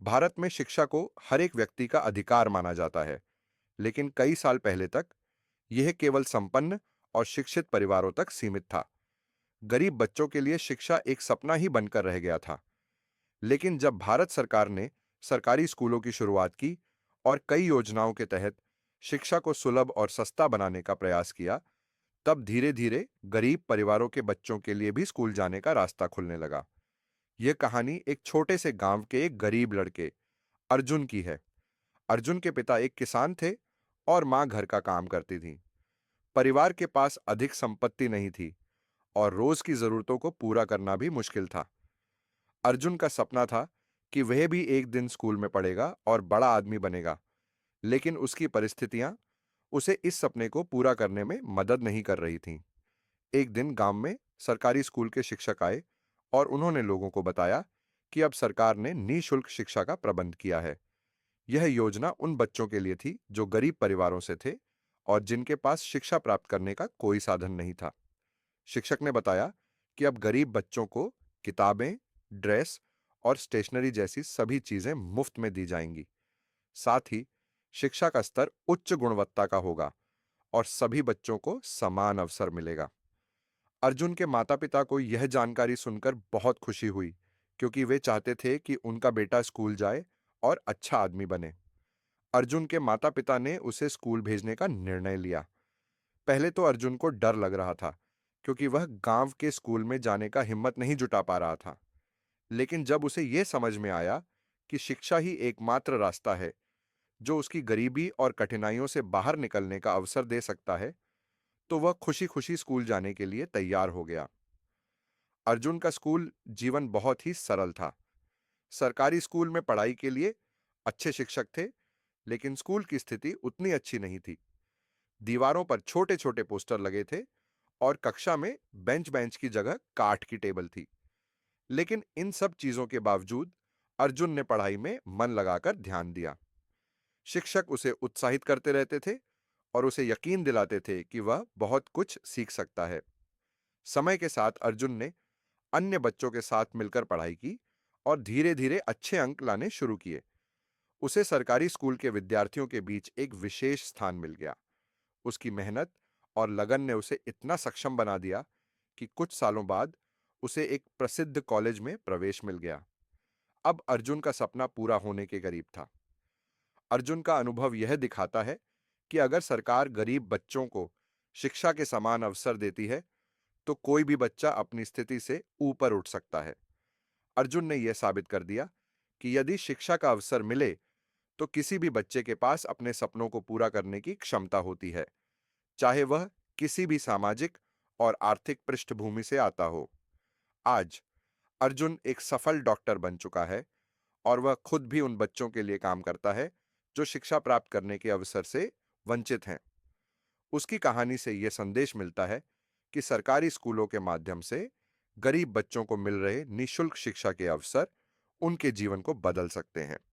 भारत में शिक्षा को हर एक व्यक्ति का अधिकार माना जाता है, लेकिन कई साल पहले तक यह केवल संपन्न और शिक्षित परिवारों तक सीमित था। गरीब बच्चों के लिए शिक्षा एक सपना ही बनकर रह गया था। लेकिन जब भारत सरकार ने सरकारी स्कूलों की शुरुआत की और कई योजनाओं के तहत शिक्षा को सुलभ और सस्ता बनाने का प्रयास किया, तब धीरे-धीरे गरीब परिवारों के बच्चों के लिए भी स्कूल जाने का रास्ता खुलने लगा। यह कहानी एक छोटे से गांव के एक गरीब लड़के अर्जुन की है। अर्जुन के पिता एक किसान थे और मां घर का काम करती थी। परिवार के पास अधिक संपत्ति नहीं थी और रोज की जरूरतों को पूरा करना भी मुश्किल था। अर्जुन का सपना था कि वह भी एक दिन स्कूल में पढ़ेगा और बड़ा आदमी बनेगा, लेकिन उसकी परिस्थितियां उसे इस सपने को पूरा करने में मदद नहीं कर रही थीं। एक दिन गांव में सरकारी स्कूल के शिक्षक आए और उन्होंने लोगों को बताया कि अब सरकार ने निःशुल्क शिक्षा का प्रबंध किया है। यह योजना उन बच्चों के लिए थी जो गरीब परिवारों से थे और जिनके पास शिक्षा प्राप्त करने का कोई साधन नहीं था। शिक्षक ने बताया कि अब गरीब बच्चों को किताबें, ड्रेस और स्टेशनरी जैसी सभी चीजें मुफ्त में दी जाएंगी। साथ ही शिक्षा का स्तर उच्च गुणवत्ता का होगा और सभी बच्चों को समान अवसर मिलेगा। अर्जुन के माता-पिता को यह जानकारी सुनकर बहुत खुशी हुई, क्योंकि वे चाहते थे कि उनका बेटा स्कूल जाए और अच्छा आदमी बने। अर्जुन के माता-पिता ने उसे स्कूल भेजने का निर्णय लिया। पहले तो अर्जुन को डर लग रहा था, क्योंकि वह गांव के स्कूल में जाने का हिम्मत नहीं जुटा पा रहा था। लेकिन जब उसे यह समझ में आया कि शिक्षा ही एकमात्र रास्ता है जो उसकी गरीबी और कठिनाइयों से बाहर निकलने का अवसर दे सकता है, तो वह खुशी-खुशी स्कूल जाने के लिए तैयार हो गया। अर्जुन का स्कूल जीवन बहुत ही सरल था। सरकारी स्कूल में पढ़ाई के लिए अच्छे शिक्षक थे, लेकिन स्कूल की स्थिति उतनी अच्छी नहीं थी। दीवारों पर छोटे-छोटे पोस्टर लगे थे और कक्षा में बेंच की जगह काठ की टेबल थी। लेकिन इन सब चीजों के बावजूद अर्जुन ने पढ़ाई में मन लगाकर ध्यान दिया। शिक्षक उसे उत्साहित करते रहते थे और उसे यकीन दिलाते थे कि वह बहुत कुछ सीख सकता है। समय के साथ अर्जुन ने अन्य बच्चों के साथ मिलकर पढ़ाई की और धीरे-धीरे अच्छे अंक लाने शुरू किए। उसे सरकारी स्कूल के विद्यार्थियों के बीच एक विशेष स्थान मिल गया। उसकी मेहनत और लगन ने उसे इतना सक्षम बना दिया कि कुछ सालों बाद उसे एक प्रसिद्ध कॉलेज में प्रवेश मिल गया। अब अर्जुन का सपना पूरा होने के करीब था। अर्जुन का अनुभव यह दिखाता है कि अगर सरकार गरीब बच्चों को शिक्षा के समान अवसर देती है, तो कोई भी बच्चा अपनी स्थिति से ऊपर उठ सकता है। अर्जुन ने यह साबित कर दिया कि यदि शिक्षा का अवसर मिले, तो किसी भी बच्चे के पास अपने सपनों को पूरा करने की क्षमता होती है, चाहे वह किसी भी सामाजिक और आर्थिक पृष्ठभूमि से आता हो। आज अर्जुन एक सफल डॉक्टर बन चुका है और वह खुद भी उन बच्चों के लिए काम करता है जो शिक्षा प्राप्त करने के अवसर से वंचित हैं। उसकी कहानी से यह संदेश मिलता है कि सरकारी स्कूलों के माध्यम से गरीब बच्चों को मिल रहे निःशुल्क शिक्षा के अवसर उनके जीवन को बदल सकते हैं।